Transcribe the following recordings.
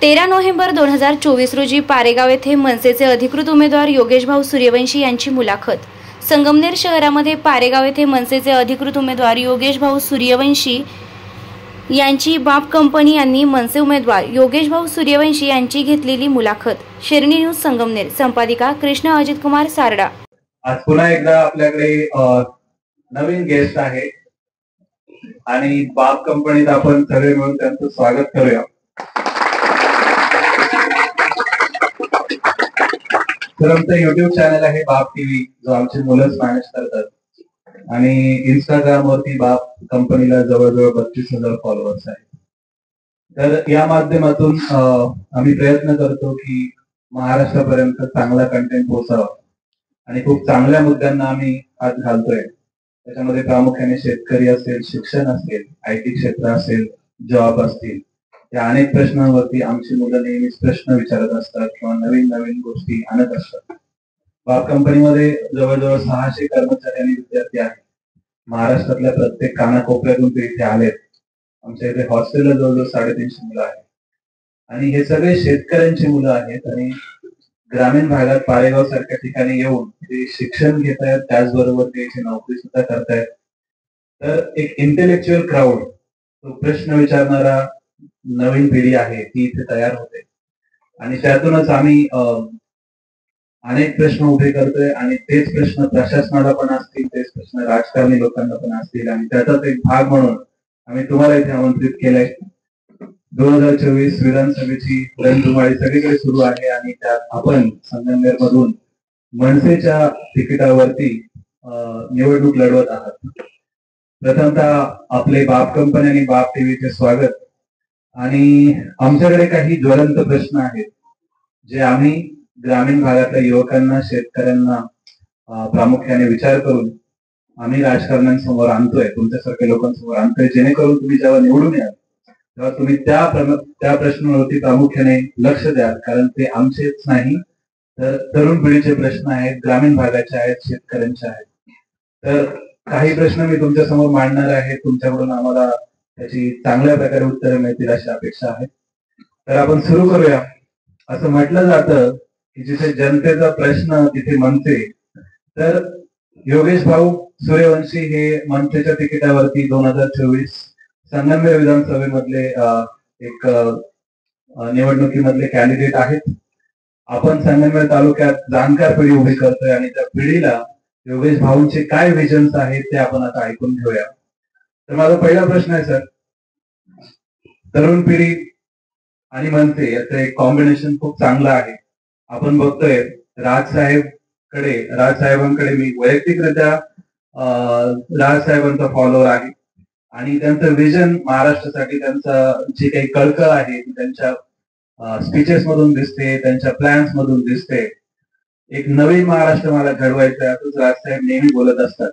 13 November 2024 रोजी पारेगाव येथे मनसेचे अधिकृत उमेदवार योगेशभाऊ सूर्यवंशी यांची मुलाखत. संगमनेर शहरामध्ये पारेगाव येथे मनसेचे अधिकृत उमेदवार योगेशभाऊ सूर्यवंशी यांची बाप कंपनी यांनी मनसे उमेदवार योगेशभाऊ सूर्यवंशी यांची घेतलेली मुलाखत. शेरणी न्यूज संगमनेर. संपादिका कृष्ण अजित कुमार सारडा. आज पुन्हा एकदा आपल्याकडे नवीन गेस्ट आहे आणि बाप कंपनीत आपण सगळे मिळून त्यांचं स्वागत करूया. तर आमचं युट्यूब चॅनल आहे बाप टीव्ही, जो आमची मुलंच मॅनेज करतात आणि इंस्टाग्राम वरती बाप कंपनीला जवळजवळ 32,000 फॉलोअर्स आहेत. तर या माध्यमातून आम्ही प्रयत्न करतो की महाराष्ट्रापर्यंत चांगला कंटेंट पोहोचावा आणि खूप चांगल्या मुद्द्यांना आम्ही हात घालतोय. त्याच्यामध्ये प्रामुख्याने शेतकरी असेल, शिक्षण असेल, IT क्षेत्र असेल, जॉब असतील, या अनेक प्रश्नांवरती आमची मुलं नेहमीच प्रश्न विचारत असतात किंवा नवीन नवीन गोष्टी आणत असतात. बाप कंपनीमध्ये जवळजवळ 600 कर्मचारी आणि विद्यार्थी आहेत. महाराष्ट्रातल्या प्रत्येक कानाकोपऱ्यातून ते इथे आलेत. आमच्या इथे हॉस्टेलला जवळजवळ 350 मुलं आहेत आणि हे सगळे शेतकऱ्यांची मुलं आहेत आणि ग्रामीण भागात पारेगाव सारख्या ठिकाणी येऊन ते शिक्षण घेत आहेत, त्याचबरोबर ते नोकरी सुद्धा करतायत. तर एक इंटेलेक्च्युअल क्राऊड, तो प्रश्न विचारणारा नवीन पिढी आहे, ती इथे तयार होते आणि त्यातूनच आम्ही अनेक प्रश्न उभे करतोय आणि तेच प्रश्न प्रशासनाला पण असतील, तेच प्रश्न राजकारणी लोकांना पण असतील आणि त्याचाच एक भाग म्हणून आम्ही तुम्हाला इथे आमंत्रित केलंय. 2024 विधानसभेची रणधुमाळी सगळीकडे सुरू आहे आणि त्यात आपण संगमनेर मधून मनसेच्या तिकिटावरती निवडणूक लढवत आहात. प्रथमतः आपले बाप कंपनी आणि बाप टीव्हीचे स्वागत. आणि आमच्याकडे काही ज्वलंत प्रश्न आहेत जे आम्ही ग्रामीण भागातल्या युवकांना, शेतकऱ्यांना प्रामुख्याने विचार करून आम्ही राजकारण्यांसमोर आणतोय, तुमच्यासारख्या लोकांसमोर आणतोय, जेणेकरून तुम्ही जेव्हा निवडून याल तेव्हा तुम्ही त्या प्रश्नावरती प्रामुख्याने लक्ष द्याल, कारण ते आमचेच नाही तर तरुण पिढीचे प्रश्न आहेत, ग्रामीण भागाचे आहेत, शेतकऱ्यांचे आहेत. तर काही प्रश्न मी तुमच्या समोर मांडणार आहे, तुमच्याकडून आम्हाला त्याची चांगल्या प्रकारे उत्तरे मिळतील अशी अपेक्षा आहे. तर आपण सुरू करूया. असं म्हटलं जातं की जिथे जनतेचा प्रश्न तिथे मनसे. तर योगेश भाऊ सूर्यवंशी हे मनसेच्या तिकिटावरती 2024 संगमनेर विधानसभेमधले एक निवडणुकीमधले कॅन्डिडेट आहेत. आपण संगमनेर तालुक्यात जाणकार पिढी उभी करतोय आणि त्या पिढीला योगेश भाऊंचे काय विजन्स आहेत ते आपण आता ऐकून घेऊया. तर माझा पहिला प्रश्न आहे, सर, तरुण पिढी आणि मनसे याचं एक कॉम्बिनेशन खूप चांगलं आहे. आपण बघतोय राजसाहेबांकडे मी वैयक्तिकरित्या राजसाहेबांचा फॉलोअर आहे आणि त्यांचं विजन महाराष्ट्रासाठी, त्यांचं जी काही कळकळ आहे ती त्यांच्या स्पीचेस मधून दिसते, त्यांच्या प्लॅन्स मधून दिसते. एक नवीन महाराष्ट्र मला घडवायचं आहे असंच राजसाहेब नेहमी बोलत असतात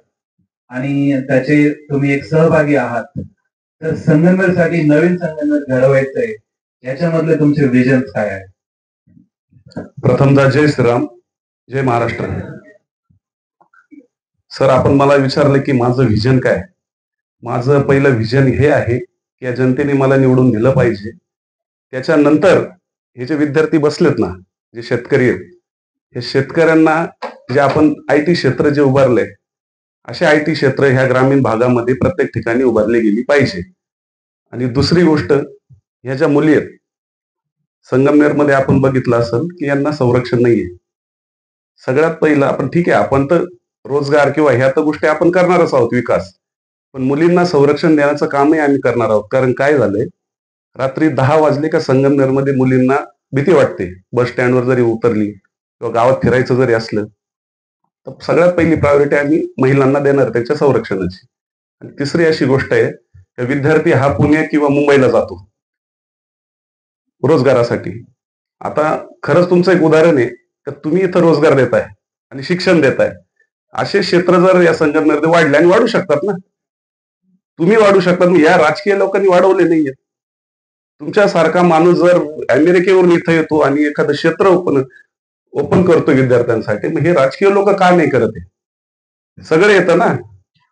आणि त्याचे तुम्ही एक सहभागी आहात. तर संगमनेरसाठी नवीन संगमनेर घडवायचंय, याच्यामधले तुमचे विजन्स काय आहे? प्रथमतः जय श्रीराम, जय महाराष्ट्र. सर, आपण मला विचारलं की माझं व्हिजन काय. माझं पहिलं व्हिजन हे आहे की या जनतेने मला निवडून दिलं पाहिजे. त्याच्यानंतर हे जे विद्यार्थी बसलेत ना, जे शेतकरी आहेत, हे शेतकऱ्यांना जे आपण IT क्षेत्र जे उभारलंय, असे IT क्षेत्र ह्या ग्रामीण भागामध्ये प्रत्येक ठिकाणी उभारली गेली पाहिजे. आणि दुसरी गोष्ट, ह्या ज्या मुली आहेत संगमनेरमध्ये, आपण बघितलं असेल की यांना संरक्षण नाहीये. सगळ्यात पहिलं आपण, ठीक आहे, आपण तर रोजगार किंवा ह्या तर गोष्टी आपण करणारच आहोत, विकास, पण मुलींना संरक्षण देण्याचं कामही आम्ही करणार आहोत. कारण काय झालंय, रात्री 10 वाजले का संगमनेरमध्ये मुलींना भीती वाटते. बस स्टँडवर जरी उतरली किंवा गावात फिरायचं जरी असलं तर सगळ्यात पहिली प्रायोरिटी आम्ही महिलांना देणार त्यांच्या संरक्षणाची. आणि तिसरी अशी गोष्ट आहे, विद्यार्थी हा पुणे किंवा मुंबईला जातो रोजगारासाठी. आता खरंच तुमचं एक उदाहरण आहे की तुम्ही इथं रोजगार देताय आणि शिक्षण देताय. असे क्षेत्र जर या संगमनेरमध्ये वाढले, आणि वाढू शकतात ना, तुम्ही वाढू शकतात, या राजकीय लोकांनी वाढवले नाहीये. तुमच्यासारखा माणूस जर अमेरिकेवरून इथं येतो आणि एखादं क्षेत्र ओपन करतो विद्यार्थ्यांसाठी, मग हे राजकीय लोक का नाही करत आहे? सगळं येतं ना.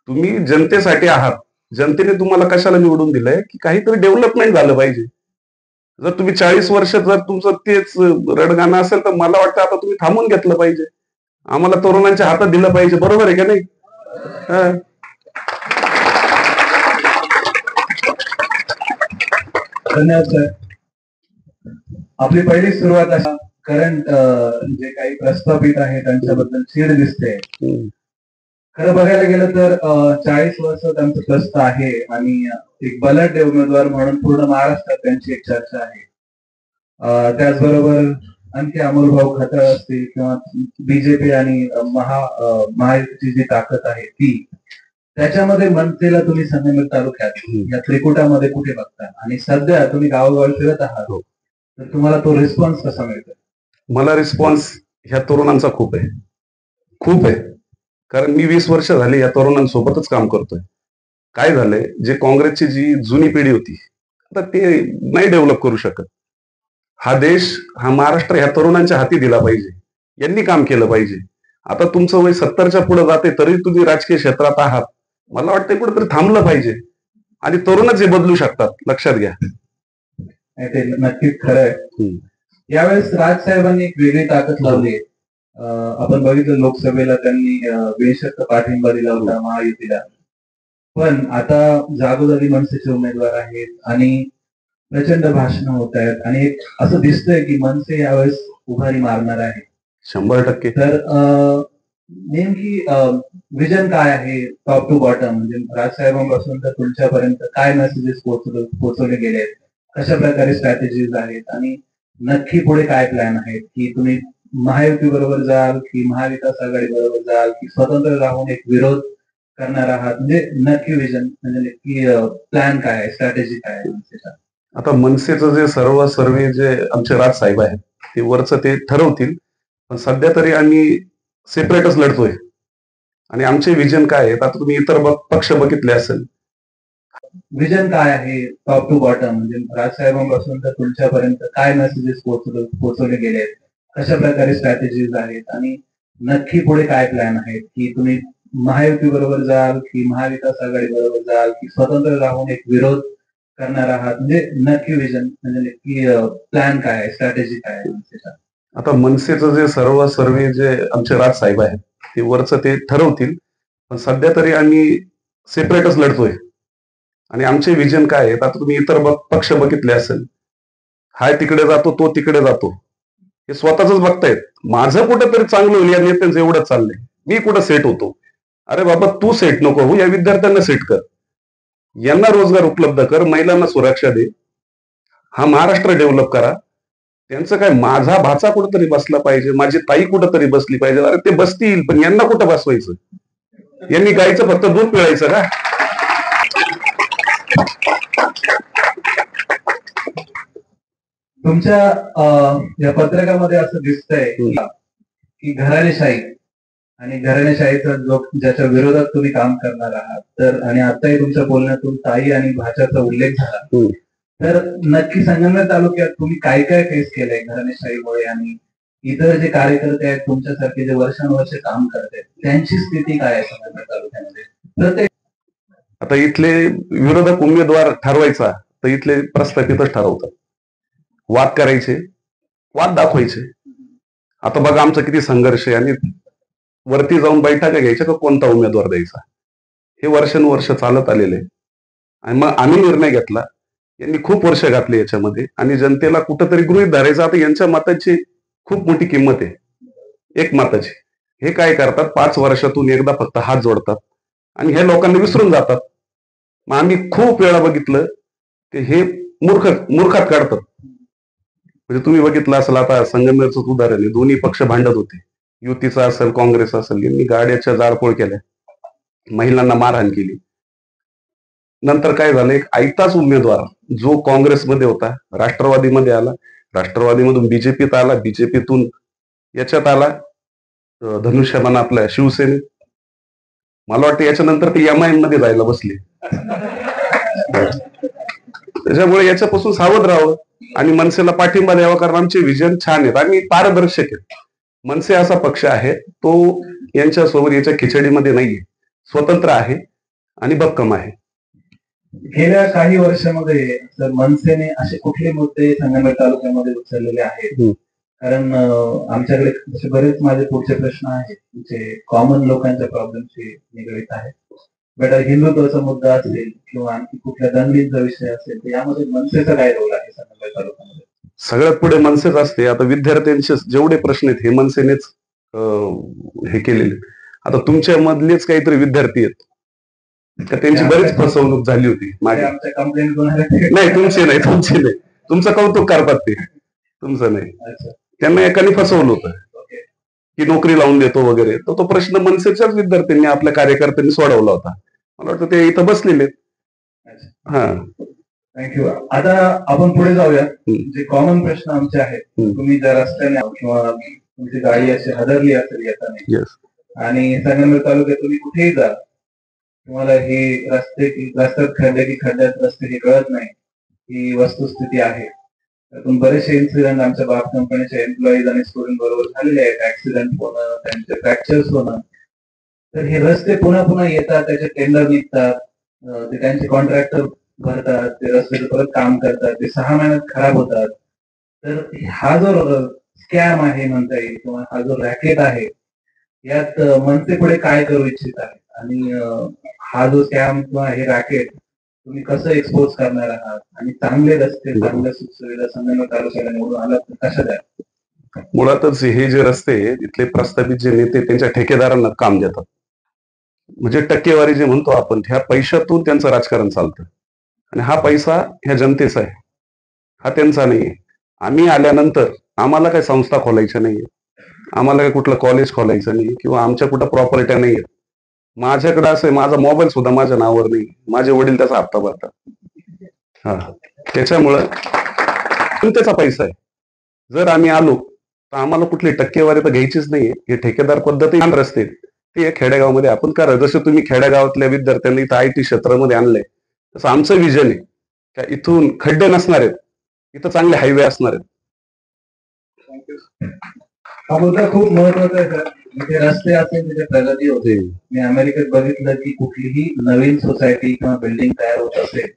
तुम्ही जनतेसाठी आहात, जनतेने तुम्हाला कशाला निवडून दिलंय की काहीतरी डेव्हलपमेंट झालं पाहिजे. जर तुम्ही 40 वर्ष जर तुमचं तेच रडगाणं असेल तर मला वाटतं आता तुम्ही थांबून घेतलं पाहिजे. आम्हाला तरुणांच्या हातात दिलं पाहिजे. बरोबर आहे का नाही? धन्यवाद सर. आपली पहिली सुरुवात अशा करंट जे काही प्रस्थापित आहे त्यांच्याबद्दल चीड दिसते. खरं बघायला गेलं तर 40 वर्ष त्यांचं प्रस्थ आहे आणि एक बलाढ्य उमेदवार म्हणून पूर्ण महाराष्ट्रात त्यांची एक चर्चा आहे. त्याचबरोबर आणखी अमोलभाऊ खताळ असतील किंवा बीजेपी आणि महायुतीची जी ताकद आहे ती, त्याच्यामध्ये मनसेला तुम्ही संगमेश्वर तालुक्यात या त्रिकुटामध्ये कुठे बघता? आणि सध्या तुम्ही गावोगावी फिरत आहात, तर तुम्हाला तो रिस्पॉन्स कसा मिळतो? मला रिस्पॉन्स ह्या तरुणांचा खूप आहे. कारण मी 20 वर्ष झाली या तरुणांसोबतच काम करतोय. काय झालंय, जे काँग्रेसची जी जुनी पिढी होती आता ते नाही डेव्हलप करू शकत. हा देश, हा महाराष्ट्र ह्या तरुणांच्या हाती दिला पाहिजे. यांनी काम केलं पाहिजे. आता तुमचं वय 70च्या पुढे जाते तरी तुम्ही राजकीय क्षेत्रात आहात. मला वाटतं कुठेतरी थांबलं पाहिजे आणि तरुणच हे बदलू शकतात. लक्षात घ्या. ते नक्कीच खरं आहे. यावेळेस राजसाहेबांनी एक वेगळी ताकद लावली. आपण बघितलं लोकसभेला त्यांनी बेशर्त पाठिंबा दिला होता महायुतीला. पण आता जागोजागी मनसेचे उमेदवार आहेत आणि प्रचंड भाषणं होत आहेत आणि एक असं दिसतंय की मनसे यावेळेस उभारी मारणार आहे 100%. तर नेमकी विजन काय आहे टॉप टू बॉटम, म्हणजे राजसाहेबांपासून तर तुमच्यापर्यंत काय मेसेजेस पोहोचवले गेले आहेत, कशा प्रकारे स्ट्रॅटेजीज आहेत आणि नक्की पुढे काय प्लॅन आहेत? की तुम्ही महायुती बरोबर जाल की महाविकास आघाडी बरोबर जाल की स्वतंत्र राहून एक विरोध करणार आहात? म्हणजे नक्की विजन, म्हणजे नक्की प्लॅन काय आहे, स्ट्रॅटेजी काय आहे? आता मनसेचं जे सर्वे जे आमचे राजसाहेब आहेत ते वरचं ते ठरवतील. पण सध्या तरी आम्ही सेपरेटच लढतोय. आणि आमचे विजन काय आहेत, आता तुम्ही इतर पक्ष बघितले असेल. विजन काय आहे टॉप टू बॉटम, म्हणजे राजसाहेबांपासून तर तुमच्यापर्यंत काय मेसेजेस पोहोचवले गेले आहेत, कशा प्रकारे स्ट्रॅटेजीज आहेत आणि नक्की पुढे काय प्लॅन आहेत? की तुम्ही महायुती बरोबर जाल की महाविकास आघाडी बरोबर जाल की स्वतंत्र राहून एक विरोध करणार आहात? म्हणजे नक्की विजन, म्हणजे नक्की प्लॅन काय आहे, स्ट्रॅटेजी काय आहे? आता मनसेचं जे सर्वे जे आमचे राजसाहेब आहेत ते वरचं ते ठरवतील. पण सध्या तरी आम्ही सेपरेटच लढतोय. आणि आमचे विजन काय आहेत, आता तुम्ही इतर पक्ष बघितले असेल. हाय तिकडे जातो, तो तिकडे जातो, हे स्वतःच बघतायत. माझं कुठेतरी चांगलं होईल या नेत्यांचं एवढंच चाललंय. मी कुठं सेट होतो? अरे बाबा तू सेट नको हो, या विद्यार्थ्यांना सेट कर, यांना रोजगार उपलब्ध कर, महिलांना सुरक्षा दे, हा महाराष्ट्र डेव्हलप करा. त्यांचं काय, माझा भाचा कुठंतरी बसला पाहिजे, माझी ताई कुठंतरी बसली पाहिजे. अरे ते बसतील, पण यांना कुठं बसवायचं? यांनी गायचं फक्त दूध पिळायचं का? तुमच्या या पत्रकामध्ये असं दिसतंय की घराणेशाही आणि घराणेशाहीचा जो ज्याच्या विरोधात तुम्ही काम करणार आहात, तर आणि आताही तुमच्या बोलण्यातून ताई आणि भाच्याचा उल्लेख झाला, तर नक्की संगमनेर तालुक्यात तुम्ही काय काय फेस केलंय घराणेशाहीमुळे आणि इतर जे कार्यकर्ते आहेत तुमच्यासारखे जे वर्षानुवर्ष काम करतात त्यांची स्थिती काय आहे संगमनेर तालुक्यामध्ये? प्रत्येक आता इथले विरोधक उमेदवार ठरवायचा तर इथले प्रस्थापितच ठरवतात. वाद करायचे, वाद दाखवायचे. आता बघा आमचा किती संघर्ष आहे आणि वरती जाऊन बैठका घ्यायच्या का कोणता उमेदवार द्यायचा, हे वर्षानुवर्ष चालत आलेले. आणि मग आम्ही निर्णय घेतला. यांनी खूप वर्ष घातली याच्यामध्ये आणि जनतेला कुठंतरी गृहीत धरायचं. आता यांच्या मताची खूप मोठी किंमत आहे, एक मताची. हे काय करतात, 5 वर्षातून एकदा फक्त हात जोडतात आणि हे लोकांना विसरून जातात. मग आम्ही खूप वेळा बघितलं की हे मूर्खात काढतात. म्हणजे तुम्ही बघितलं असेल, आता संगमनेरचं उदाहरण आहे. दोन्ही पक्ष भांडत होते, युतीचा असेल काँग्रेस असेल. यांनी गाड्याच्या जाळपोळ केल्या, महिलांना मारहाण केली. नंतर काय झालं, एक आयताच उमेदवार जो काँग्रेसमध्ये होता राष्ट्रवादीमध्ये आला, राष्ट्रवादीमधून बीजेपीत आला, बीजेपीतून याच्यात आला धनुष्यबाण आपल्या शिवसेनेत. मला वाटतं याच्यानंतर ते MIM मध्ये जायला बसले. त्याच्यामुळे याच्यापासून सावध राहावं आणि मनसेला पाठिंबा द्यावा, कारण आमचे विजन छान आहेत, आम्ही पारदर्शक आहेत. मनसे असा पक्ष आहे तो यांच्यासोबत याच्या खिचडीमध्ये नाहीये, स्वतंत्र आहे आणि भक्कम आहे. गेल्या काही वर्षामध्ये मनसेने असे कुठले मुद्दे संगमनेर तालुक्यामध्ये उचललेले आहेत? कारण आमच्याकडे असे बरेच माझे पुढचे प्रश्न आहेत जे कॉमन लोकांच्या प्रॉब्लेमशी निगडीत आहेत. बट हिंदुत्वाचा मुद्दा असेल किंवा आणखी कुठल्या दंगलींचा विषय असेल तर यामध्ये मनसेचा काय रोल आहे संगमनेर तालुक्यामध्ये? सगळ्यात पुढे मनसेच असते. आता विद्यार्थ्यांचे जेवढे प्रश्न आहेत हे मनसेनेच हे केलेले. आता तुमच्या मधलेच काहीतरी विद्यार्थी आहेत तर त्यांची बरीच फसवणूक झाली होती आमच्या कंप्लेंट नाही, तुमचे नाही. तुमचं कौतुक करतात ते, तुमचं नाही. त्यांना एकाने फसवलं होतं की नोकरी लावून देतो वगैरे. तो प्रश्न मनसेच्याच विद्यार्थ्यांनी आपल्या कार्यकर्त्यांनी सोडवला होता. मला वाटतं ते इथं बसलेले. हा, थँक्यू. आता आपण पुढे जाऊया. जे कॉमन प्रश्न आमचे आहेत, तुम्ही जर रस्त्याने किंवा तुमची गाडी अशी हदरली असेल येताना आणि संगमनेर तालुक्यात तुम्ही कुठेही जा, तुम्हाला हे रस्त्यात खड्डे की खड्ड्यात रस्ते हे कळत नाही, ही वस्तुस्थिती आहे. त्यातून बरेचसे इन्सिडेंट आमच्या बाप कंपनीच्या एम्प्लॉईज आणि स्टुडंट बरोबर झालेले आहेत. ऍक्सिडेंट होणं, त्यांचे फ्रॅक्चर्स होणं. तर हे रस्ते पुन्हा पुन्हा येतात, त्याचे टेंडर निघतात, ते त्यांचे कॉन्ट्रॅक्टर भरतात, ते रस्त्याचं परत काम करतात, ते 6 महिन्यात खराब होतात. तर हा जो स्कॅम आहे म्हणता येईल किंवा हा जो रॅकेट आहे, यात मनसे पुढे काय करू इच्छित आहे आणि हा जो स्कॅम किंवा हे रॅकेट तुम्ही कसं एक्सपोज करणार आहात आणि चांगले रस्ते, चांगल्या सुखसुविधा संगमनेर तालुक्याला निवडून आलात तर कशा द्या? मुळातच हे जे रस्ते तिथले प्रस्थापित जे नेते त्यांच्या ठेकेदारांना काम देतात. म्हणजे टक्केवारी जे म्हणतो आपण, ह्या पैशातून त्यांचं राजकारण चालतं आणि हा पैसा ह्या जनतेचा आहे, हा त्यांचा नाहीये. आम्ही आल्यानंतर आम्हाला काही संस्था खोलायच्या नाहीये, आम्हाला काही कुठलं कॉलेज खोलायचं नाही किंवा आमच्या कुठं प्रॉपर्ट्या नाहीये. माझ्याकडे असं आहे, माझा मोबाईल सुद्धा माझ्या नावावर नाही, माझे वडील त्याचा हप्ता भरतात. हा, त्याच्यामुळं त्याचा पैसा आहे. जर आम्ही आलो तर आम्हाला कुठली टक्केवारी तर घ्यायचीच नाहीये. हे ठेकेदार पद्धती रस्ते ते या खेडेगावमध्ये आपण करा. जसं तुम्ही खेडेगावातल्या विद्यार्थ्यांनी इथं IT क्षेत्रामध्ये आणलंय, तसं आमचं विजन आहे की इथून खड्डे नसणार आहेत, इथं चांगले हायवे असणार आहेत. हा मुद्दा खूप महत्वाचा आहे सर. जिथे रस्ते असेल तिथे प्रगती होते. मी अमेरिकेत बघितलं की कुठलीही नवीन सोसायटी किंवा बिल्डिंग तयार होत असेल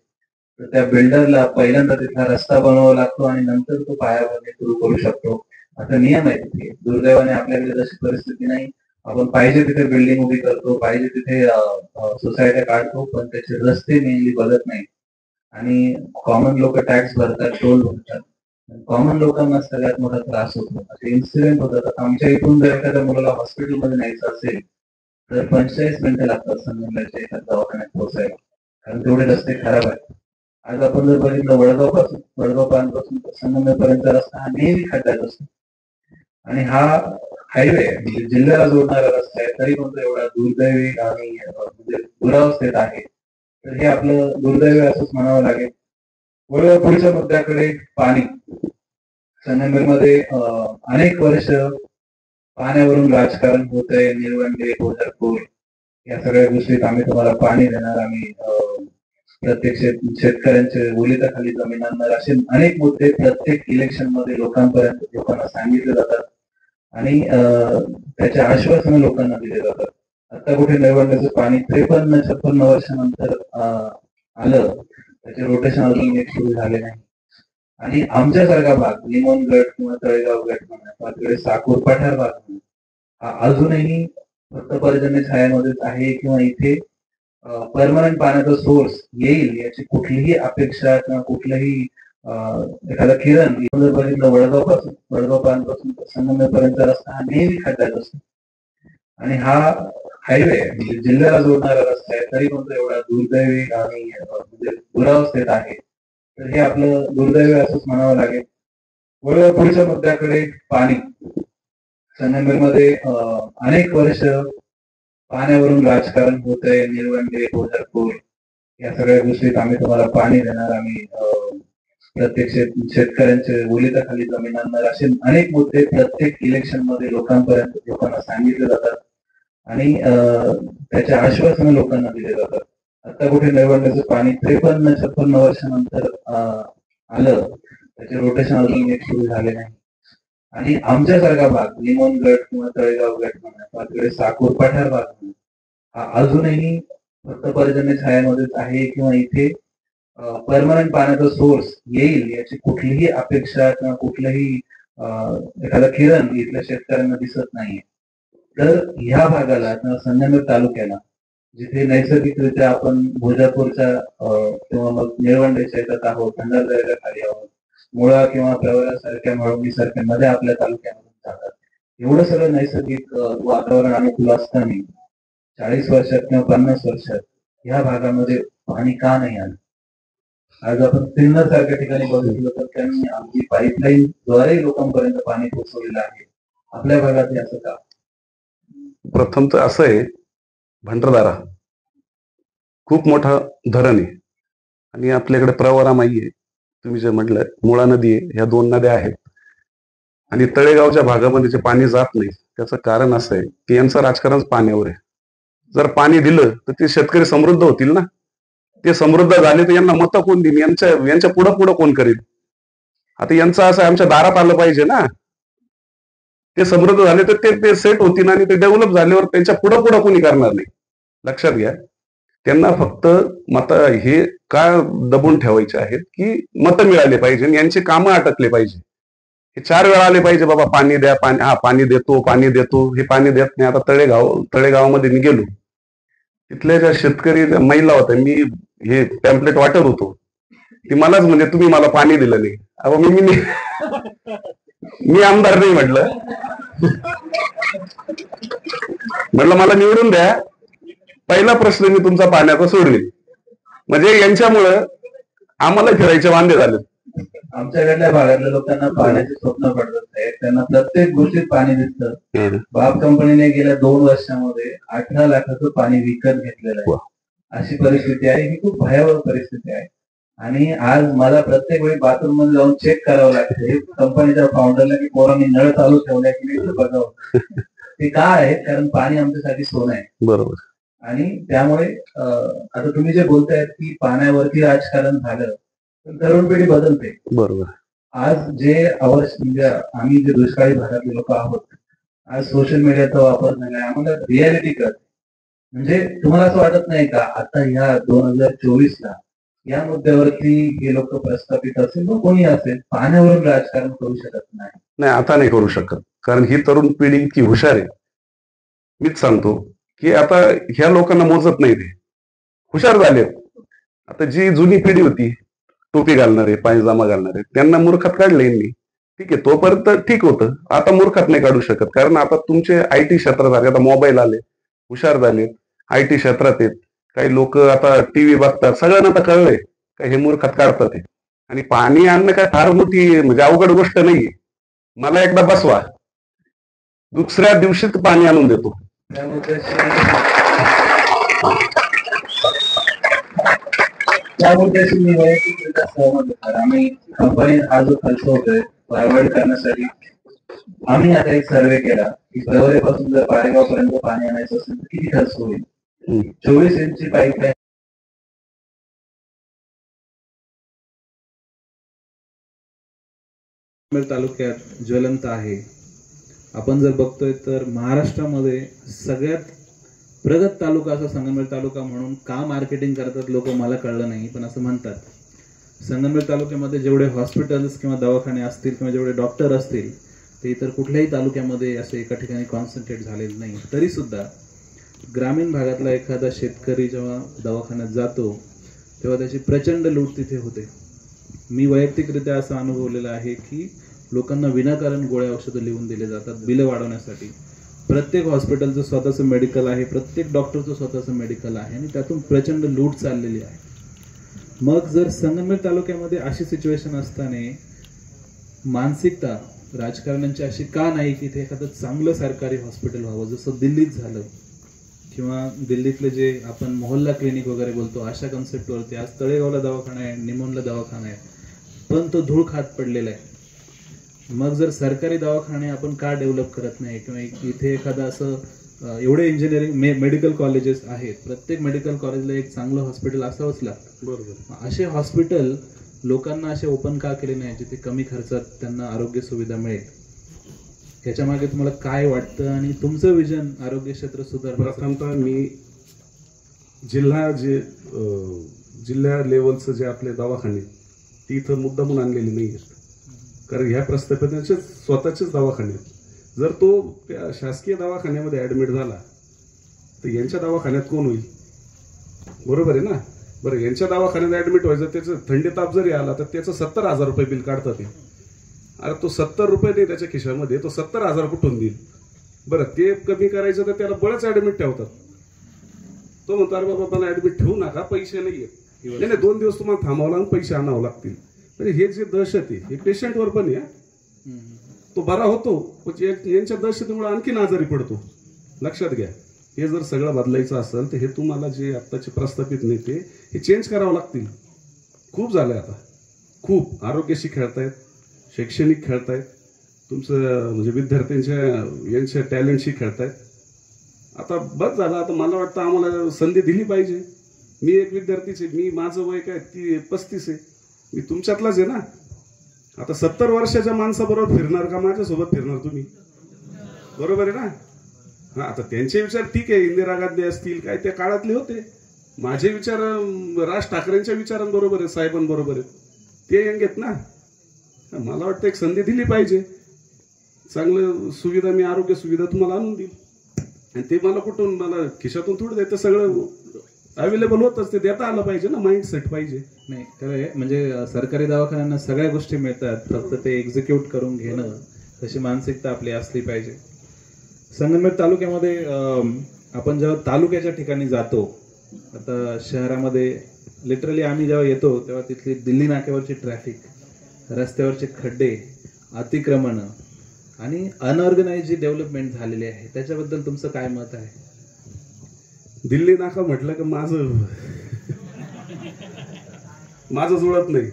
तर त्या बिल्डरला पहिल्यांदा तिथला रस्ता बनवावा लागतो आणि नंतर तो पायाभरणी सुरू करू शकतो, असा नियम आहे तिथे. दुर्दैवाने आपल्याकडे तशी परिस्थिती नाही. आपण पाहिजे तिथे बिल्डिंग उभी करतो, पाहिजे तिथे सोसायट्या काढतो, पण त्याचे रस्ते मेनली बघत नाही. आणि कॉमन लोक टॅक्स भरतात, टोल भरतात, कॉमन लोकांना सगळ्यात मोठा त्रास होतो. असे इन्सिडेंट होतात. आमच्या इथून जर एखाद्या मुलाला हॉस्पिटलमध्ये न्यायचं असेल तर 45 मिनिटं लागतात संगमनेरच्या एखाद्या दवाखान्यात पोहोचायला, कारण तेवढे रस्ते खराब आहेत. आज आपण जर बघितलं वडगाव पासून संगमनेरपर्यंतचा रस्ता हा नेहमी खड्ड्यात असतो आणि हा हायवे म्हणजे जिल्ह्याला जोडणारा रस्ता आहे, तरी पण तो एवढा दुर्दैवी आणि म्हणजे दुरावस्थेत आहे. तर हे आपलं दुर्दैवी असंच म्हणावं लागेल. वळूया पुढच्या मुद्द्याकडे, पाणी. संगमनेरमध्ये अनेक वर्ष पाण्यावरून राजकारण होतंय. निळवंडे, भोजरपूर या सगळ्या गोष्टीत आम्ही तुम्हाला पाणी देणार, आम्ही प्रत्येक शेतकऱ्यांचे ओलिताखाली जमीन आणणार, असे अनेक मुद्दे प्रत्येक इलेक्शन मध्ये लोकांना सांगितले जातात आणि त्याचे आश्वासन लोकांना दिले जातात. आता कुठे निळवंडेचं पाणी 53-56 वर्षानंतर आलं, त्याचे रोटेशन अजून एक सुरू झाले नाही. आणि आमच्यासारखा भाग, लिमोन गट किंवा तळेगाव गट म्हणा, तिकडे साकूर पठार भाग म्हणा, हा अजूनही फक्त पर्जन्य छायामध्येच आहे किंवा इथे परमनंट पाण्याचा सोर्स येईल याची कुठलीही अपेक्षा किंवा कुठलंही एखादा किरण. जर बघितलं वडगाव पासून संगमनेरपर्यंतचा रस्ता हा नेहमी खड्ड्यात असतो आणि हा हायवे म्हणजे जिल्ह्याला जोडणारा रस्ता आहे, तरी पण तो एवढा दुर्दैवी आणि म्हणजे दुरावस्थेत आहे. तर हे आपलं दुर्दैवी असंच म्हणावं लागेल. वळूया पुढच्या मुद्द्याकडे, पाणी. संगमनेरमध्ये अनेक वर्ष पाण्यावरून राजकारण होतंय. निळवंडे, भोजरपूर या सगळ्या गोष्टीत आम्ही तुम्हाला पाणी देणार, आम्ही प्रत्येक शेतकऱ्यांचे ओलिताखाली जमीन आणणार, असे अनेक मुद्दे प्रत्येक इलेक्शन मध्ये लोकांना सांगितले जातात आणि त्याचे आश्वासन लोकांना दिले जातात. आता कुठे निळवंडेचं पाणी 53-56 वर्षानंतर आलं, त्याचे रोटेशन अजून एक सुरू झाले नाही. आणि आमच्यासारखा भाग, लिमोन गट किंवा तळेगाव गट म्हणा, तिकडे साकूर पठार भाग म्हणा, हा अजूनही फक्त पर्जन्य छायामध्येच आहे किंवा इथे परमनंट पाण्याचा सोर्स येईल याची कुठलीही अपेक्षा किंवा कुठलंही एखादा किरण इथल्या शेतकऱ्यांना दिसत नाहीये. तर ह्या भागाला किंवा संगमनेर तालुक्याला जिथे नैसर्गिकरित्या आपण भोजापूरच्या किंवा मग निळवंडेच्या याच्यात आहोत, भंडारदऱ्याच्या खाली आहोत, मुळा किंवा प्रवरासारख्या मळवणी सारख्या नद्या आपल्या तालुक्यामधून जातात. एवढं सगळं नैसर्गिक वातावरण अनुकूल असताना 40 वर्षात किंवा 50 वर्षात ह्या भागामध्ये पाणी का नाही आलं? आज आपण सिन्नर सारख्या ठिकाणी बघितलं तर त्यांनी आमची पाईपलाईन द्वारे लोकांपर्यंत पाणी पोहोचवलेलं आहे. आपल्या भागात हे असं का? प्रथम तर असं आहे, भंडारदरा खूप मोठा धरण आहे आणि आपल्याकडे प्रवरा माई आहे, तुम्ही जे म्हटलं मुळा नदी आहे, ह्या 2 नद्या आहेत. आणि तळेगावच्या भागामध्ये जे पाणी जात नाही त्याचं कारण असं आहे की यांचं राजकारण पाण्यावर आहे. जर पाणी दिलं तर ते शेतकरी समृद्ध होतील ना. ते समृद्ध झाले तर यांना मतं कोण देईल? यांच्या पुढं कोण करेल? आता यांचं असं आमच्या दारात आलं पाहिजे ना. ते समृद्ध झाले तर ते सेट होतील आणि ते डेव्हलप झाल्यावर त्यांच्या पुढं कोणी करणार नाही. लक्षात घ्या, त्यांना फक्त मत हे का दबून ठेवायचे आहेत की मतं मिळाले पाहिजे आणि यांचे कामं अटकले पाहिजे. हे 4 वेळा आले पाहिजे, बाबा पाणी द्या, पाणी देतो, हे पाणी देत नाही. आता तळेगावामध्ये मी गेलो, तिथल्या ज्या शेतकरी महिला होत्या, मी हे पॅम्पलेट वाटत होतो, ती मलाच म्हणजे तुम्ही मला पाणी दिलं नाही. अहो मी आमदार नाही म्हटलं मला निवडून द्या, पहिला प्रश्न मी तुमचा पाण्याचा सोडवेल. म्हणजे यांच्यामुळं आम्हाला फिरायचे वांदे झाले. आमच्याकडल्या भागातल्या लोकांना पाण्याचे स्वप्न पडत आहेत, त्यांना प्रत्येक गोष्टीत पाणी दिसतं. बाप कंपनीने गेल्या 2 वर्षामध्ये 18 लाखाचं पाणी विकत घेतलेलं आहे. अशी परिस्थिती आहे, ही खूप भयावह परिस्थिती आहे. आणि आज मला प्रत्येक वेळी बाथरूम मध्ये जाऊन चेक करावं लागतं कंपनीच्या फाउंडरला की पोरांनी नळ चालू ठेवलाय की नाही बघावं. ते का आहे? कारण पाणी आमच्यासाठी सोनं आहे. बरोबर. आणि त्यामुळे आता तुम्ही जे बोलतायत की पाण्यावरती राजकारण झालं, तरुण पिढी बदलते. बरोबर. आज जे म्हणजे आम्ही जे दुष्काळी भागातले लोक आहोत, आज सोशल मीडियाचा वापर झाला, आम्हाला रियालिटी कळते. म्हणजे तुम्हाला असं वाटत नाही का आता ह्या 2024ला या मुद्द्यावरती हे लोक प्रस्थापित असेल व कोणी असेल पाण्यावरून राजकारण करू शकत नाही? आता नाही करू शकत, कारण ही तरुण पिढी इतकी हुशार आहे. मीच सांगतो की आता ह्या लोकांना मोजत नाही, ते हुशार झाले. आता जी जुनी पिढी होती, टोपी घालणारे, पायजामा घालणारे, त्यांना मूर्खात काढले यांनी. ठीक आहे, तोपर्यंत ठीक होतं. आता मूर्खात नाही काढू शकत, कारण आता तुमचे IT क्षेत्रात आले, आता मोबाईल आले, हुशार झाले, IT क्षेत्रात आहेत. काही लोक आता TV बघतात, सगळ्यांना आता कळलंय का हे मूर्खात काढतात. आणि पाणी आणणं काय फार मोठी म्हणजे अवघड गोष्ट नाहीये. मला एकदा बसवा, दुसऱ्या दिवशीच पाणी आणून देतो. त्या मुद्द्याशी मी वैयक्तिकरित्या सहमत होतो. आम्ही कंपनी हा जो खर्च होतोय अवॉइड करण्यासाठी आम्ही आता एक सर्वे केला की प्रवरेपासून जर पारेगाव पर्यंत पाणी आणायचं असेल तर किती खर्च होईल. 24 इंचची पाईपलाईन तालुक्यात ज्वलंत आहे. आपण जर बघतोय तर महाराष्ट्रामध्ये सगळ्यात प्रगत तालुका असा संगमनेर तालुका म्हणून का मार्केटिंग करतात लोक मला कळलं नाही, पण असं म्हणतात. संगमनेर तालुक्यामध्ये जेवढे हॉस्पिटल्स किंवा दवाखाने असतील किंवा जेवढे डॉक्टर असतील ते इतर कुठल्याही तालुक्यामध्ये असे एका ठिकाणी कॉन्सन्ट्रेट झालेले नाही. तरी सुद्धा ग्रामीण भागातला एखादा शेतकरी जेव्हा दवाखान्यात जातो तेव्हा त्याची प्रचंड लूट तिथे होते. मी वैयक्तिकरित्या असं अनुभवलेलं आहे की लोकांना विनाकारण गोळ्या औषधं लिहून दिले जातात बिलं वाढवण्यासाठी. प्रत्येक हॉस्पिटलचं स्वतःचं मेडिकल आहे, प्रत्येक डॉक्टरचं स्वतःचं मेडिकल आहे आणि त्यातून प्रचंड लूट चाललेली आहे. मग जर संगमनेर तालुक्यामध्ये अशी सिच्युएशन असताना मानसिकता राजकारण्यांची अशी का नाही की इथे एखादं चांगलं सरकारी हॉस्पिटल व्हावं, जसं दिल्लीत झालं किंवा दिल्लीतले जे आपण मोहल्ला क्लिनिक वगैरे बोलतो अशा कन्सेप्टवरती आज तळेगावला दवाखाना आहे, निमोनला दवाखाना आहे, पण तो धूळ खात पडलेला आहे. मग जर सरकारी दवाखाने आपण का डेव्हलप करत नाही किंवा इथे एखादा असं एवढे इंजिनिअरिंग मेडिकल कॉलेजेस आहेत, प्रत्येक मेडिकल कॉलेजला एक चांगलं हॉस्पिटल असावंच लागतं. बरोबर. असे हॉस्पिटल लोकांना असे ओपन का केले नाही जिथे कमी खर्चात त्यांना आरोग्य सुविधा मिळेल? याच्या मागे तुम्हाला काय वाटतं आणि तुमचं विजन आरोग्य क्षेत्र सुधारण्याचं? प्रथमतः मी जिल्हा जे जिल्हा लेवलचं जे आपले दवाखाने ती इथं मुद्दामून आणलेली नाही आहेत, कारण ह्या प्रस्थापितांचे स्वतःचेच दवाखाने आहेत. जर तो त्या शासकीय दवाखान्यामध्ये ॲडमिट झाला तर यांच्या दवाखान्यात कोण होईल? बरोबर आहे ना. बरं, यांच्या दवाखान्यात ॲडमिट व्हायचं, त्याचं थंडी ताप जरी आला तर त्याचं 70,000 रुपये बिल काढतात ते. अरे तो 70 रुपये नाही त्याच्या खिशामध्ये, तो 70,000 कुठून देईल? बरं, ते कमी करायचं तर त्याला बळच ॲडमिट ठेवतात. तो म्हणतो अरे बाबा मला ॲडमिट ठेवू नका, पैसे नाही आहेत. नाही 2 दिवस तुम्हाला थांबावं लागून पैसे आणावं लागतील. म्हणजे हे जे दहशत आहे हे पेशंटवर पण आहे. तो बरा होतो पण यांच्या दहशतीमुळे आणखीन आजारी पडतो. लक्षात घ्या, हे जर सगळं बदलायचं असेल तर हे तुम्हाला जे आत्ताचे प्रस्थापित नेते हे चेंज करावं लागतील. खूप झालंय आता, खूप आरोग्याशी खेळतायत, शैक्षणिक खेळतायत, तुमचं म्हणजे विद्यार्थ्यांच्या यांच्या टॅलेंटशी खेळतायत. आता बस झालं. आता मला वाटतं आम्हाला संधी दिली पाहिजे. मी एक विद्यार्थीच आहे, मी माझं वय काय 35 आहे, मी तुमच्यातलाच आहे ना. आता 70 वर्षाच्या माणसाबरोबर फिरणार का माझ्यासोबत फिरणार तुम्ही? बरोबर आहे ना. हा, आता त्यांचे विचार ठीक आहे, इंदिरा गांधी असतील काय त्या काळातले होते. माझे विचार राज ठाकरेंच्या विचारांबरोबर आहे, साहेबांबरोबर आहेत, ते यंग आहेत ना. मला वाटतं एक संधी दिली पाहिजे. चांगलं सुविधा, मी आरोग्य सुविधा तुम्हाला आणून देईल. आणि ते मला कुठून, मला खिशातून थोडं द्यायचं, सगळं अवेलेबल होतच, ते देता आलं पाहिजे ना. माइंडसेट पाहिजे. नाही खरं म्हणजे सरकारी दवाखान्यांना सगळ्या गोष्टी मिळतात, फक्त ते एक्झिक्यूट करून घेणं तशी मानसिकता आपली असली पाहिजे. संगमनेर तालुक्यामध्ये आपण जेव्हा तालुक्याच्या ठिकाणी जातो, आता शहरामध्ये लिटरली आम्ही जेव्हा येतो तेव्हा तिथली दिल्ली नाक्यावरची ट्रॅफिक, रस्त्यावरचे खड्डे, अतिक्रमण आणि अनऑर्गनाइज जी डेव्हलपमेंट झालेली आहे त्याच्याबद्दल तुमचं काय मत आहे? दिल्ली नाका म्हटलं की माझं जुळत नाही.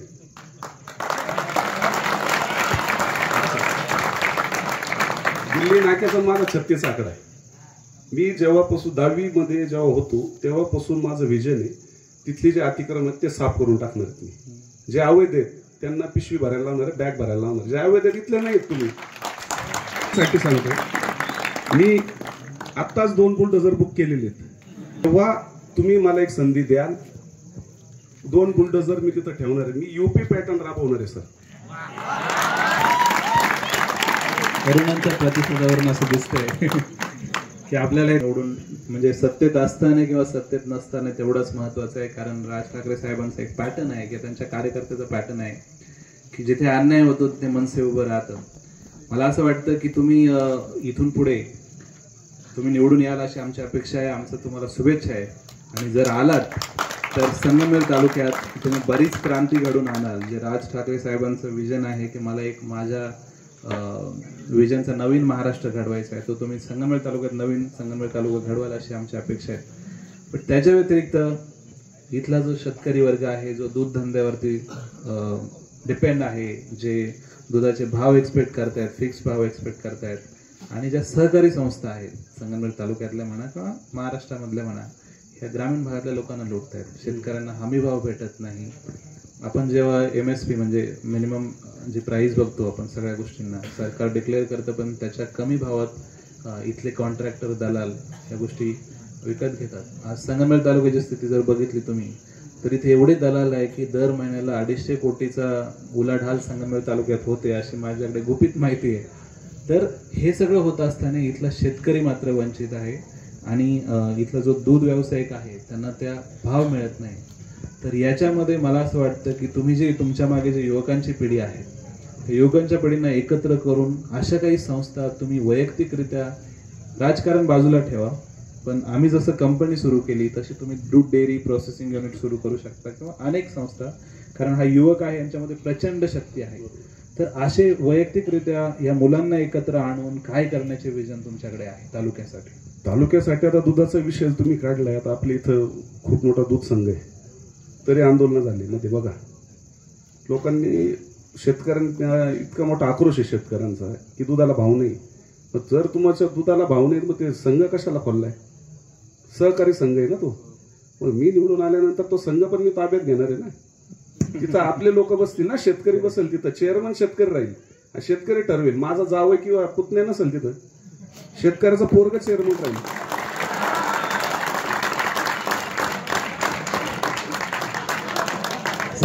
दिल्ली नाक्याचा माझा 36 आकडा आहे. मी जेव्हापासून 10वी मध्ये जेव्हा होतो तेव्हापासून माझं विजन आहे तिथली जे अतिक्रमण ते साफ करून टाकणार. तुम्ही जे अवैध आहेत त्यांना पिशवी भरायला लावणार, बॅग भरायला लावणार. जे अवैध आहेत इथले नाहीत. तुम्ही साठी सांगतो, मी आत्ताच 2 बुलडोझर बुक केलेले आहेत. तेव्हा तुम्ही मला एक संधी द्याल, 2 बुलडोझर मी तिथं ठेवणार आहे. मी यूपी पॅटर्न राबवणार आहे सर. तरुणांच्या प्रतिसादावरून असं दिसतंय की आपल्याला निवडून म्हणजे सत्तेत असताना किंवा सत्तेत नसताना तेवढंच महत्वाचं आहे. कारण राज ठाकरे साहेबांचं एक पॅटर्न आहे की त्यांच्या कार्यकर्त्याचं पॅटर्न आहे की जिथे अन्याय होतो तिथे मनसे उभं राहतं. मला असं वाटतं की तुम्ही इथून पुढे तुम्ही निवडून याल अशी आमची अपेक्षा आहे. आमचं तुम्हाला शुभेच्छा आहे. आणि जर आलात तर संगमनेर तालुक्यात तुम्ही बरीच क्रांती घडून आणाल. जे राज ठाकरे साहेबांचं विजन आहे की मला एक माझ्या विजनचा नवीन महाराष्ट्र घडवायचा आहे, तो तुम्ही संगमनेर तालुक्यात नवीन संगमनेर तालुका घडवाल अशी आमची अपेक्षा आहे. पण त्याच्या व्यतिरिक्त इथला जो शेतकरी वर्ग आहे, जो दूध धंद्यावरती डिपेंड आहे, जे दुधाचे भाव एक्सपेक्ट करतायत, फिक्स भाव एक्सपेक्ट करतायत, आणि ज्या सहकारी संस्था आहेत संगमनेर तालुक्यातल्या म्हणा किंवा महाराष्ट्रामधल्या म्हणा, ह्या ग्रामीण भागातल्या लोकांना लुटत आहेत. शेतकऱ्यांना हमी भाव भेटत नाही. आपण जेव्हा MSP म्हणजे मिनिमम जी प्राइस बघतो आपण सगळ्या गोष्टींना, सरकार डिक्लेअर करतं पण त्याच्या कमी भावात इथले कॉन्ट्रॅक्टर, दलाल या गोष्टी विकत घेतात. आज संगमनेर तालुक्याची स्थिती जर बघितली तुम्ही तर इथे एवढे दलाल आहे की दर महिन्याला 250 कोटीचा उलाढाल संगमनेर तालुक्यात होते अशी माझ्याकडे गुपित माहिती आहे. तर हे सगळं होत असताना इथला शेतकरी मात्र वंचित आहे आणि इथला जो दूध व्यावसायिक आहे त्यांना त्या भाव मिळत नाही. तर याच्यामध्ये मला असं वाटतं की तुम्ही जे तुमच्या मागे जे युवकांची पिढी आहे त्या युवकांच्या पिढींना एकत्र करून अशा काही संस्था तुम्ही वैयक्तिकरित्या, राजकारण बाजूला ठेवा, पण आम्ही जसं कंपनी सुरू केली तशी तुम्ही दूध डेअरी प्रोसेसिंग युनिट सुरू करू शकता किंवा अनेक संस्था, कारण हा युवक आहे यांच्यामध्ये प्रचंड शक्ती आहे. तर असे वैयक्तिकरित्या या मुलांना एकत्र आणून काय करण्याचे विजन तुमच्याकडे आहे तालुक्यासाठी? तालुक्यासाठी आता दुधाचा विषय तुम्ही काढलाय. आता आपल्या इथं खूप मोठा दूध संघ आहे, तरी आंदोलन झाले मध्ये बघा. लोकांनी, शेतकऱ्यांना इतका मोठा आक्रोश आहे शेतकऱ्यांचा की दुधाला भाव नाही. मग जर तुमच्या दुधाला भाव नाही मग ते संघ कशाला खोललाय? सहकारी संघ आहे ना तो. मग मी निवडून आल्यानंतर तो संघ पण मी ताब्यात घेणार आहे ना. तिथं आपले लोक बसतील ना, शेतकरी बसेल तिथं, चेअरमन शेतकरी राहील, शेतकरी ठरवेल. माझा जावई किंवा पुतण्या नसेल तिथं, शेतकऱ्याचा पोरगा चेअरमन राहील.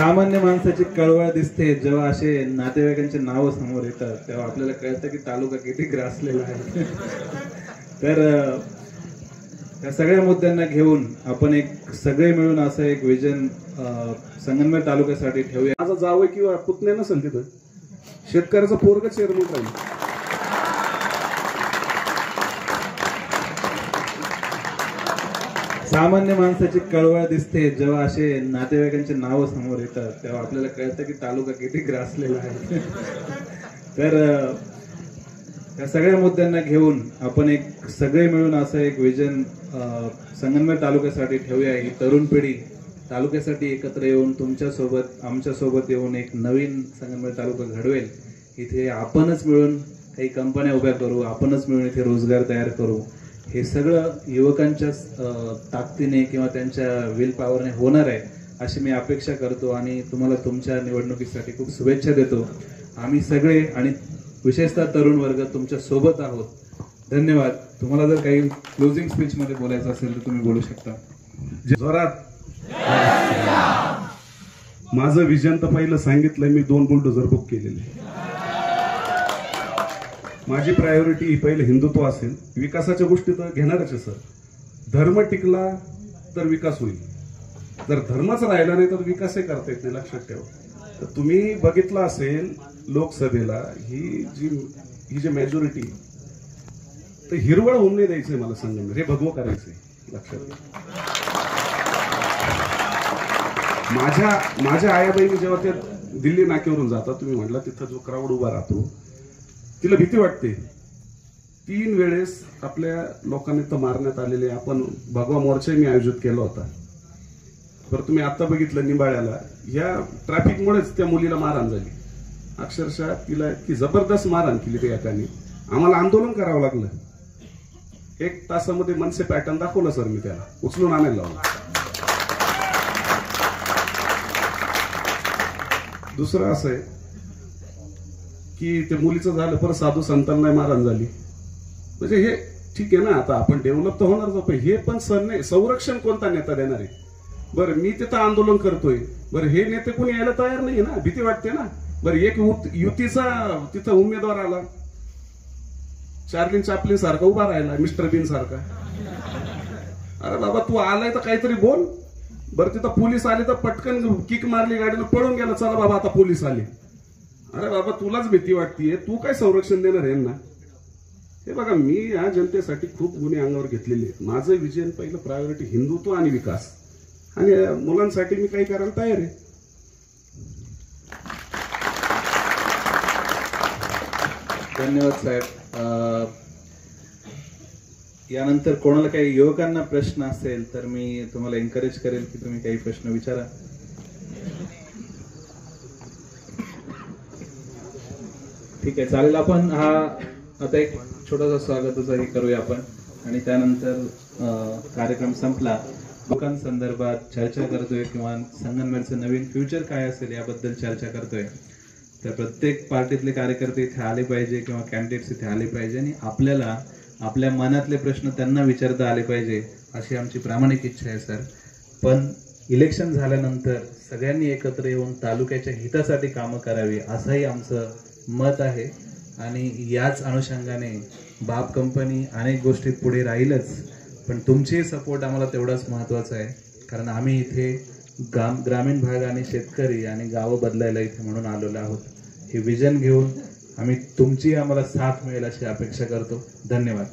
सामान्य माणसाची कळवळ दिसते जेव्हा असे नातेवाईकांचे नाव समोर येतात, तेव्हा आपल्याला कळतं की तालुका किती ग्रासलेला आहे. तर या सगळ्या मुद्द्यांना घेऊन आपण एक सगळे मिळून असं एक विजन संगमनेर तालुक्यासाठी ठेवूया. माझा जावं किंवा पुतण्या नसेल तिथं, शेतकऱ्याचा पोरग चेअरमन राहील. सामान्य माणसाची कळवळ दिसते जेव्हा असे नातेवाईकांचे नाव समोर येतात, तेव्हा आपल्याला कळतं की तालुका किती ग्रासलेला आहे. तर या सगळ्या मुद्द्यांना घेऊन आपण एक सगळे मिळून असं एक विजन संगमनेर तालुक्यासाठी ठेवूया. ही तरुण पिढी तालुक्यासाठी एकत्र येऊन तुमच्यासोबत आमच्यासोबत येऊन एक नवीन संगमनेर तालुका घडवेल. इथे आपणच मिळून काही कंपन्या उभ्या करू, आपणच मिळून इथे रोजगार तयार करू. हे सगळं युवकांच्या ताकदीने किंवा त्यांच्या विल पॉवरने होणार आहे अशी मी अपेक्षा करतो आणि तुम्हाला तुमच्या निवडणुकीसाठी खूप शुभेच्छा देतो. आम्ही सगळे आणि विशेषतः तरुण वर्ग तुमच्या सोबत आहोत. धन्यवाद. तुम्हाला जर काही क्लोजिंग स्पीच मध्ये बोलायचं असेल तर तुम्ही बोलू शकता. जोरात. माझं विजन तर पहिलं सांगितलंय, मी 2 बुलडोझर बुक केलेले. माझी प्रायोरिटी ही पहिलं हिंदुत्व असेल. विकासाच्या गोष्टी तर घेणारच आहे सर. धर्म टिकला तर विकास होईल, जर धर्मच राहिला नाही तर विकासही करता येत नाही, लक्षात ठेवा. तर तुम्ही बघितलं असेल लोकसभेला ही जी मेजॉरिटी, तर हिरवळ होऊन नाही द्यायचंय मला संगमनेर, हे भगवं करायचंय, लक्षात घ्या. माझ्या आयाबाईने जेव्हा त्या दिल्ली नाक्यावरून जातात, तुम्ही म्हटलं तिथं जो क्राऊड उभा राहतो तिला भीती वाटते. 3 वेळेस आपल्या लोकांनी तर मारण्यात आलेले. आपण भगवा मोर्चा मी आयोजित केला होता. बरं तुम्ही आता बघितलं निंबाळ्याला, या ट्रॅफिकमुळेच त्या मुलीला मारहाण झाली. अक्षरशः तिला की जबरदस्त मारहाण केली त्या एकाने. आम्हाला आंदोलन करावं लागलं. 1 तासामध्ये मनसे पॅटर्न दाखवलं सर, मी त्याला उचलून आणायला लावलं. दुसरं असं आहे की ते मुलीचं झालं, परत साधू संतांना मारहाण झाली. म्हणजे हे ठीक आहे ना, आता आपण डेव्हलप तर होणारच, पण हे पण सण नाही. संरक्षण कोणता नेता देणार आहे? बरं मी तिथं आंदोलन करतोय, बरं हे नेते कोणी यायला तयार नाही ना, भीती वाटते ना. बरं एक युतीचा तिथं उमेदवार आला, चार्लिन चॅप्लिन सारखा उभा राहिला, मिस्टर बीन सारखा. अरे बाबा तू आलाय तर काहीतरी बोल. बरं तिथं पोलीस आले तर पटकन किक मारली, गाडीनं पळून गेला, चला बाबा आता पोलीस आले. अरे बाबा तुलाच भीती वाटतीये, तू काय संरक्षण देणार आहे ना? हे बघा, मी या जनतेसाठी खूप गुन्हे अंगावर घेतलेले आहेत. माझं विजन पहिलं प्रायोरिटी हिंदुत्व आणि विकास, आणि मुलांसाठी मी काही करायला तयार आहे. धन्यवाद साहेब. यानंतर कोणाला काही युवकांना प्रश्न असेल तर मी तुम्हाला एनकरेज करेल की तुम्ही काही प्रश्न विचारा. ठीक आहे, चालेल. आपण हा आता एक छोटासा स्वागताचा हे करूया आपण, आणि त्यानंतर कार्यक्रम संपला लोकांसंदर्भात चर्चा करतोय किंवा संगमनेरचं नवीन फ्युचर काय असेल याबद्दल चर्चा करतोय. तर प्रत्येक पार्टीतले कार्यकर्ते इथे आले पाहिजे किंवा कॅन्डिडेट्स इथे आले पाहिजे आणि आपल्याला आपल्या मनातले प्रश्न त्यांना विचारता आले पाहिजे अशी आमची प्रामाणिक इच्छा आहे सर. पण इलेक्शन झाल्यानंतर सगळ्यांनी एकत्र येऊन तालुक्याच्या हितासाठी कामं करावी असंही आमचं मत आहे, आणि याच अनुषंगाने बाप कंपनी अनेक गोष्टीत पुढे राहीलच, पण तुमचे सपोर्ट आम्हाला तेवढाच महत्त्वाचा आहे. कारण आम्ही इथे ग्रामीण भाग आणि शेतकरी आणि गावं बदलायला इथे म्हणून आलेलो आहोत. हे विजन घेऊन आम्ही तुमची आम्हाला साथ मिळेल अशी अपेक्षा करतो. धन्यवाद.